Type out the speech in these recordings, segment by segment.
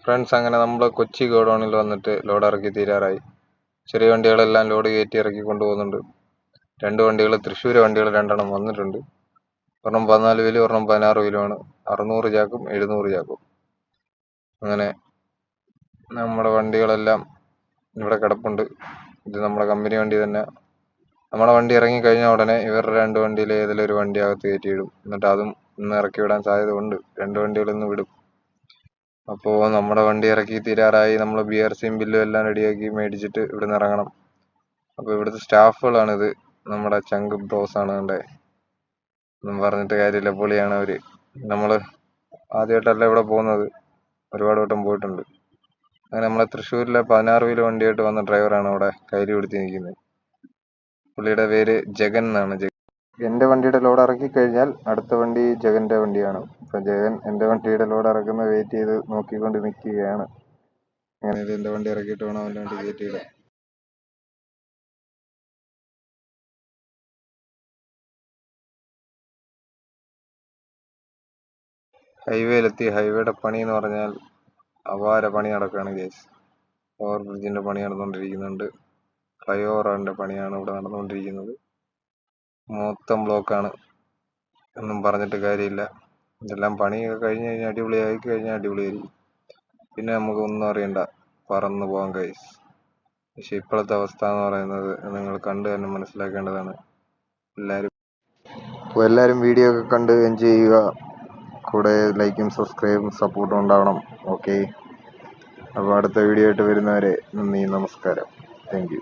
Friends, അങ്ങനെ നമ്മൾ കൊച്ചി ഗോഡൗണിൽ വന്നിട്ട് ലോഡ് ഇറക്കി തീരാറായി. ചെറിയ വണ്ടികളെല്ലാം ലോഡ് കയറ്റി ഇറക്കി കൊണ്ടുപോകുന്നുണ്ട്. 2 വണ്ടികൾ, തൃശ്ശൂർ വണ്ടികൾ 2 വന്നിട്ടുണ്ട്. ഒരെണ്ണം 14 വീലും ഒരെണ്ണം 16 വീലുമാണ്. 600 ചാക്കും 700 ചാക്കും. അങ്ങനെ നമ്മുടെ വണ്ടികളെല്ലാം ഇവിടെ കിടപ്പുണ്ട്. ഇത് നമ്മുടെ കമ്പനി വണ്ടി തന്നെ. നമ്മുടെ വണ്ടി ഇറങ്ങി കഴിഞ്ഞ ഉടനെ ഇവരുടെ 2 വണ്ടിയിൽ ഏതെങ്കിലും ഒരു വണ്ടി അകത്ത് കയറ്റിയിടും. എന്നിട്ട് അതും ഇന്ന് ഇറക്കി വിടാൻ സാധ്യത ഉണ്ട്. 2 വണ്ടികൾ ഇന്ന് വിടും. അപ്പോൾ നമ്മുടെ വണ്ടി ഇറക്കി തീരാറായി. നമ്മൾ BRCയും ബില്ലും എല്ലാം റെഡിയാക്കി മേടിച്ചിട്ട് ഇവിടുന്ന് ഇറങ്ങണം. അപ്പോൾ ഇവിടുത്തെ സ്റ്റാഫുകളാണിത്. നമ്മുടെ ചങ്ക് ബ്രോസ് ആണ്. കണ്ടേ, ഒന്നും പറഞ്ഞിട്ട് കാര്യമില്ല, പൊളിയാണ് അവർ. നമ്മൾ ആദ്യമായിട്ടല്ല ഇവിടെ പോകുന്നത്, ഒരുപാട് വട്ടം പോയിട്ടുണ്ട്. അങ്ങനെ നമ്മളെ തൃശ്ശൂരിലെ 16 വീല് വണ്ടിയായിട്ട് വന്ന ഡ്രൈവറാണ് അവിടെ കയ്യിൽ പിടിച്ച് നിൽക്കുന്നത്. പുള്ളിയുടെ പേര് ജഗൻ എന്നാണ്. എൻ്റെ വണ്ടിയുടെ ലോഡ് ഇറക്കി കഴിഞ്ഞാൽ അടുത്ത വണ്ടി ജഗൻ്റെ വണ്ടിയാണ്. അപ്പം ജഗൻ എൻ്റെ വണ്ടിയുടെ ലോഡ് ഇറക്കുന്ന വെയിറ്റ് ചെയ്ത് നോക്കിക്കൊണ്ട് നിൽക്കുകയാണ്. അങ്ങനെ എൻ്റെ വണ്ടി ഇറക്കിയിട്ട് വേണം അവൻ്റെ വണ്ടി കയറ്റിയിടാൻ. ഹൈവേയിലെത്തി. ഹൈവേയുടെ പണി എന്ന് പറഞ്ഞാൽ അപാര പണി നടക്കുകയാണ് ഗൈസ്. ഓവർ ബ്രിഡ്ജിൻ്റെ പണി നടന്നുകൊണ്ടിരിക്കുന്നുണ്ട്. ഫ്ലൈ ഓവറിൻ്റെ പണിയാണ് ഇവിടെ നടന്നുകൊണ്ടിരിക്കുന്നത്. മൊത്തം ബ്ലോക്കാണ്, ഒന്നും പറഞ്ഞിട്ട് കാര്യമില്ല. ഇതെല്ലാം പണിയൊക്കെ കഴിഞ്ഞ് കഴിഞ്ഞാൽ അടിപൊളിയായി കഴിഞ്ഞാൽ അടിപൊളിയായിരിക്കും. പിന്നെ നമുക്ക് ഒന്നും അറിയണ്ട, പറന്ന് പോകാം ഗൈസ്. പക്ഷെ ഇപ്പോഴത്തെ അവസ്ഥ എന്ന് പറയുന്നത് നിങ്ങൾ കണ്ടു തന്നെ മനസ്സിലാക്കേണ്ടതാണ്. എല്ലാവരും വീഡിയോ ഒക്കെ കണ്ട് എൻജോയ് ചെയ്യുക. കൂടെ ലൈക്കും സബ്സ്ക്രൈബും സപ്പോർട്ടും ഉണ്ടാവണം. ഓക്കെ, അപ്പോൾ അടുത്ത വീഡിയോ ആയിട്ട് വരുന്നവരെ നന്ദി, നമസ്കാരം. Thank you.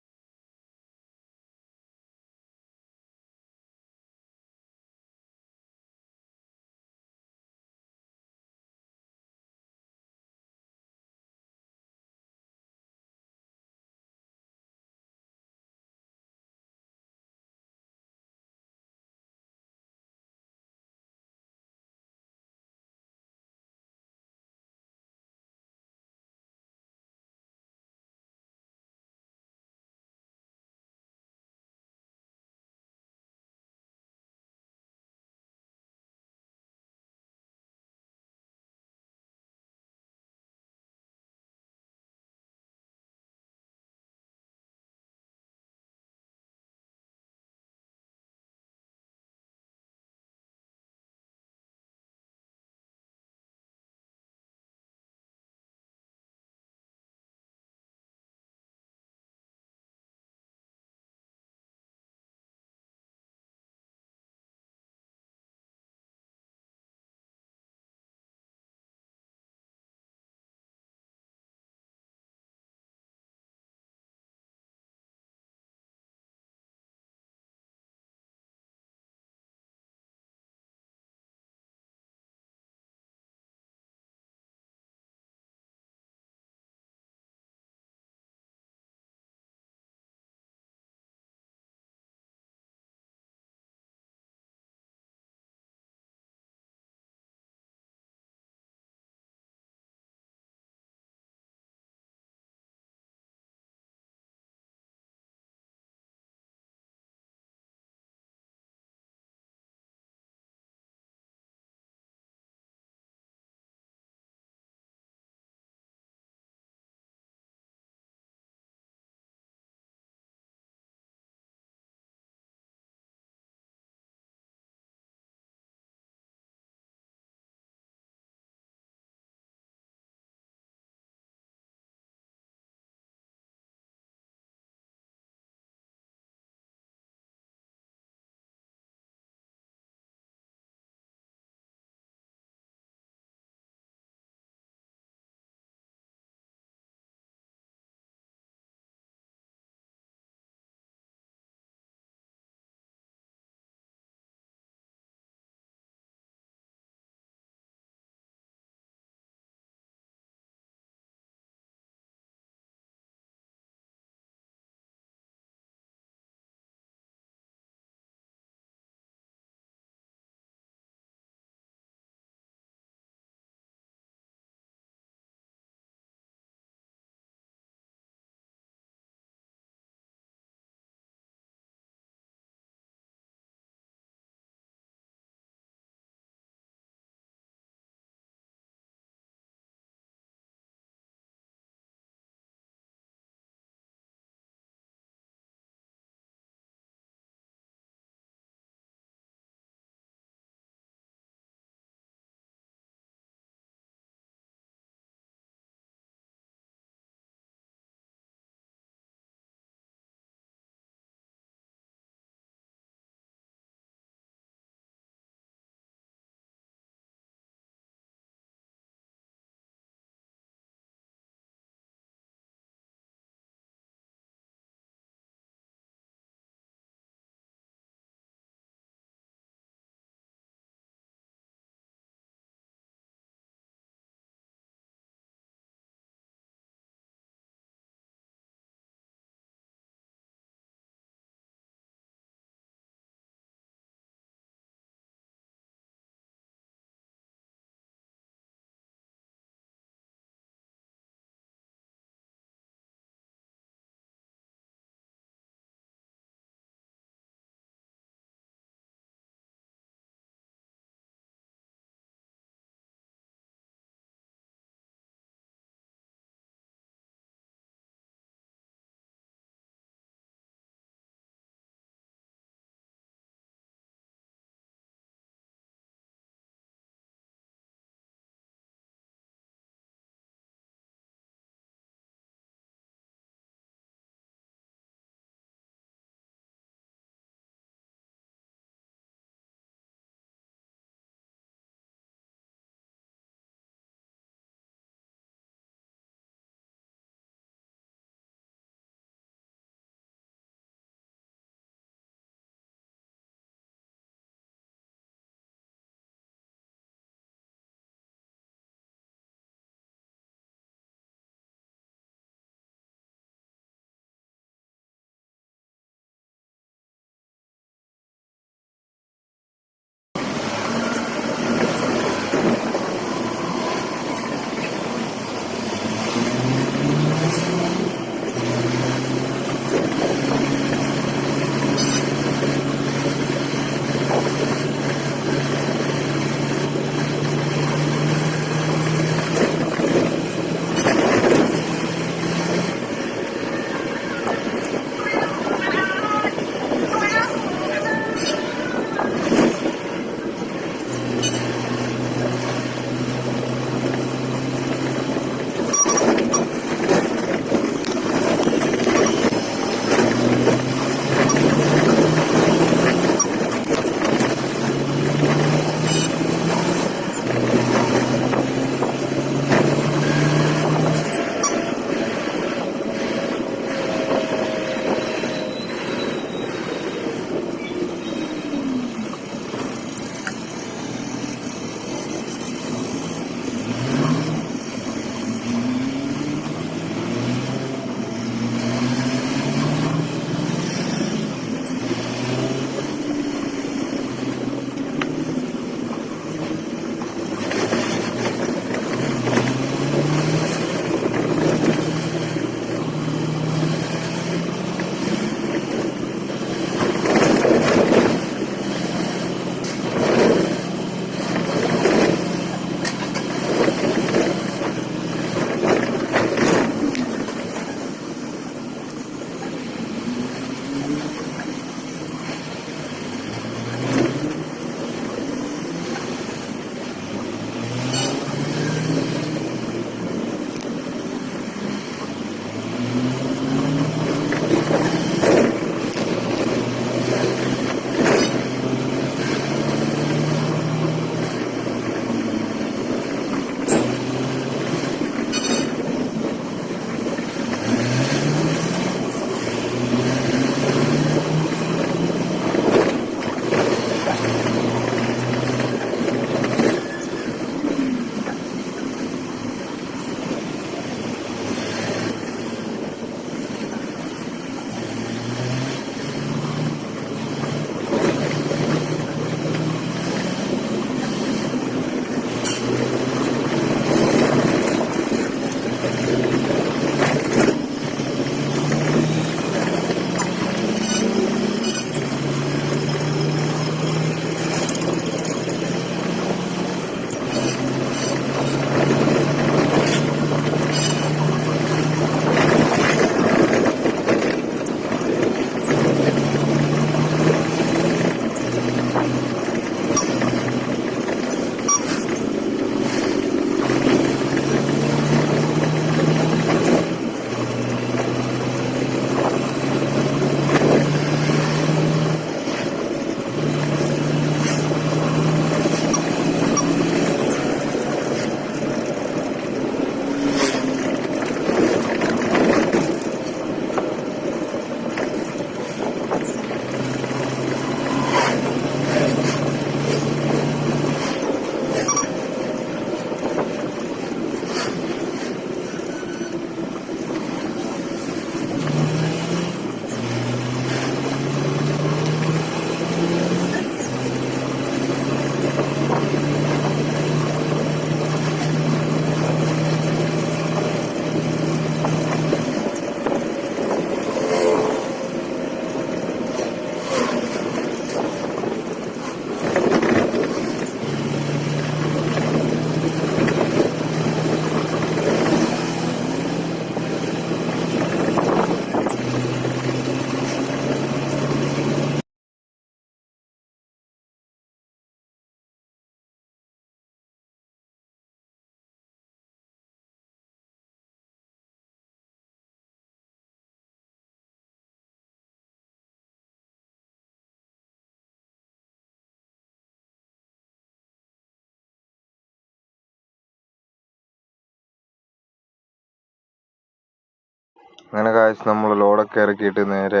അങ്ങനെ കാശ് നമ്മൾ ലോഡൊക്കെ ഇറക്കിയിട്ട് നേരെ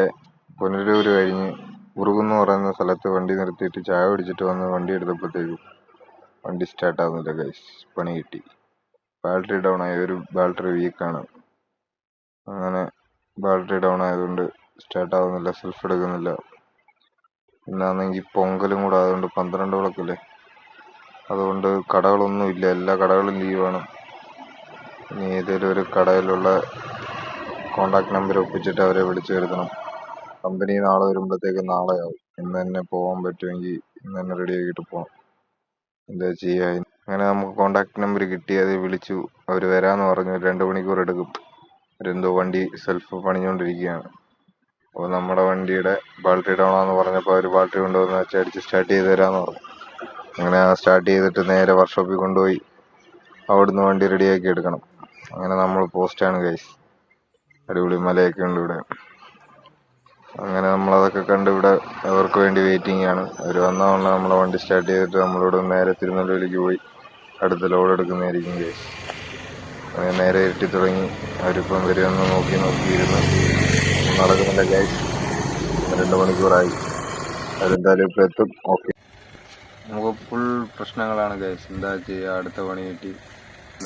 പുനലൂർ കഴിഞ്ഞ് ഉറുകുന്ന് പറയുന്ന സ്ഥലത്ത് വണ്ടി നിർത്തിയിട്ട് ചായ കുടിച്ചിട്ട് വന്ന് വണ്ടി എടുത്തപ്പോഴത്തേക്കും വണ്ടി സ്റ്റാർട്ടാവുന്നില്ല ഗൈസ്. പണി കിട്ടി. ബാറ്ററി ഡൗൺ ആയി. ഒരു ബാറ്ററി വീക്കാണ്. അങ്ങനെ ബാറ്ററി ഡൗൺ ആയതുകൊണ്ട് സ്റ്റാർട്ടാവുന്നില്ല, സെൽഫ് എടുക്കുന്നില്ല. പിന്നാണെങ്കിൽ പൊങ്കലും കൂടെ ആയതുകൊണ്ട് 12 വിളക്കല്ലേ, അതുകൊണ്ട് കടകളൊന്നും ഇല്ല, എല്ലാ കടകളും ലീവാണ്. ഇനി ഏതെങ്കിലും ഒരു കടയിലുള്ള കോണ്ടാക്ട് നമ്പർ ഒപ്പിച്ചിട്ട് അവരെ വിളിച്ചു വരുത്തണം. കമ്പനി നാളെ വരുമ്പോഴത്തേക്ക് നാളെയാവും. ഇന്ന് തന്നെ പോകാൻ പറ്റുമെങ്കിൽ ഇന്ന് തന്നെ റെഡി ആക്കിയിട്ട് പോകാം. എന്താ ചെയ്യുക. അങ്ങനെ നമുക്ക് കോണ്ടാക്ട് നമ്പർ കിട്ടി, അത് വിളിച്ചു. അവർ വരാമെന്ന് പറഞ്ഞു. 2 മണിക്കൂർ എടുക്കും. അവരെന്തോ വണ്ടി സെൽഫ് പണിഞ്ഞുകൊണ്ടിരിക്കുകയാണ്. അപ്പോൾ നമ്മുടെ വണ്ടിയുടെ ബാറ്ററി ഡൗൺ ആണെന്ന് പറഞ്ഞപ്പോൾ അവർ ബാറ്ററി കൊണ്ടുവന്ന് അടിച്ച് സ്റ്റാർട്ട് ചെയ്ത് തരാമെന്ന് പറഞ്ഞു. അങ്ങനെ സ്റ്റാർട്ട് ചെയ്തിട്ട് നേരെ വർക്ക്ഷോപ്പിൽ കൊണ്ടുപോയി അവിടുന്ന് വണ്ടി റെഡിയാക്കി എടുക്കണം. അങ്ങനെ നമ്മൾ പോസ്റ്റാണ് ഗൈസ്. അടിപൊളി മലയൊക്കെ ഉണ്ട് ഇവിടെ. അങ്ങനെ നമ്മളതൊക്കെ കണ്ട് ഇവിടെ അവർക്ക് വേണ്ടി വെയിറ്റിംഗ് ആണ്. അവർ വന്നതുകൊണ്ട് നമ്മളെ വണ്ടി സ്റ്റാർട്ട് ചെയ്തിട്ട് നമ്മളോട് നേരെ തിരുനെല്വേലിക്ക് പോയി അടുത്ത ലോഡ് എടുക്കുന്നതായിരിക്കും ഗൈസ്. അങ്ങനെ നേരെ ഇരുട്ടി തുടങ്ങി. അവരിപ്പം വരുമെന്ന് നോക്കിയിരുന്ന് നടക്കുന്നില്ല ഗൈസ്. 2 മണിക്കൂറായി. അതെന്തായാലും ഇപ്പം എത്തും. ഓക്കെ, നമുക്ക് ഫുൾ പ്രശ്നങ്ങളാണ് ഗൈസ്. എന്താ ചെയ്യുക. അടുത്ത പണി കിട്ടി.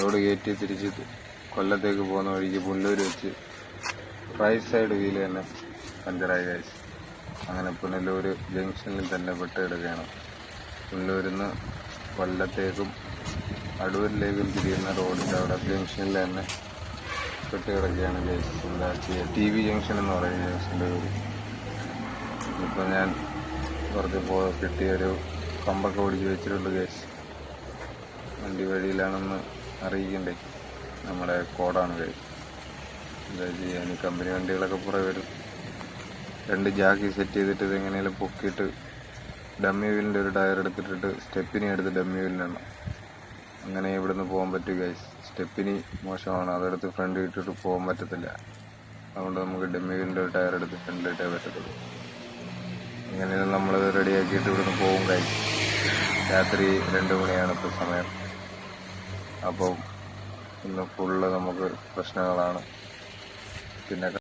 ലോഡ് കയറ്റി തിരിച്ച് കൊല്ലത്തേക്ക് പോകുന്ന വഴിക്ക് പുല്ലൂർ വെച്ച് റൈറ്റ് സൈഡ് വീല് തന്നെ പഞ്ചറായി ഗൈസ്. അങ്ങനെ പുനലൂർ ജംഗ്ഷനിൽ തന്നെ പെട്ടെടുക്കുകയാണ്. പുനലൂരിൽ നിന്ന് കൊല്ലത്തേക്കും അടൂരിലേക്കും തിരിയുന്ന റോഡിൻ്റെ അവിടെ ജംഗ്ഷനിൽ തന്നെ പെട്ട് കിടക്കുകയാണ് ഗൈസ്. എന്താ ചെയ്യുക. TV ജംഗ്ഷൻ എന്ന് പറയുന്ന ജംഗ്ഷൻ്റെ പേര്. ഇപ്പോൾ ഞാൻ കുറച്ച് കിട്ടിയൊരു കമ്പൊക്കെ ഓടിച്ച് വെച്ചിട്ടുണ്ട് ഗൈസ്. വണ്ടി വഴിയിലാണെന്ന് അറിയിക്കണ്ടേ. നമ്മുടെ കോഡാണ് ഗൈസ്. എന്താ ചെയ്യുക. ഇനി കമ്പനി വണ്ടികളൊക്കെ പുറകെ വരും. 2 ജാക്കി സെറ്റ് ചെയ്തിട്ട് ഇത് എങ്ങനെയും പൊക്കിയിട്ട് ഡമ്മി വീലിൻ്റെ ഒരു ടയർ എടുത്തിട്ടിട്ട് സ്റ്റെപ്പിനി എടുത്ത് ഡമ്മി വീലിനാണ്. അങ്ങനെ ഇവിടുന്ന് പോകാൻ പറ്റും ഗൈസ്. സ്റ്റെപ്പിനി മോശമാണ്, അതെടുത്ത് ഫ്രണ്ട് ഇട്ടിട്ട് പോകാൻ പറ്റത്തില്ല. അതുകൊണ്ട് നമുക്ക് ഡമ്മി വീലിൻ്റെ ഒരു ടയർ എടുത്ത് ഫ്രണ്ടിലിട്ടേ പറ്റത്തുള്ളൂ. ഇങ്ങനെയാണ് നമ്മൾ റെഡിയാക്കിയിട്ട് ഇവിടുന്ന് പോകും ഗൈസ്. രാത്രി 2 മണിയാണ് ഇപ്പോൾ സമയം. അപ്പോൾ ഇന്ന് ഫുള്ള് നമുക്ക് പ്രശ്നങ്ങളാണ്. പിന്നെ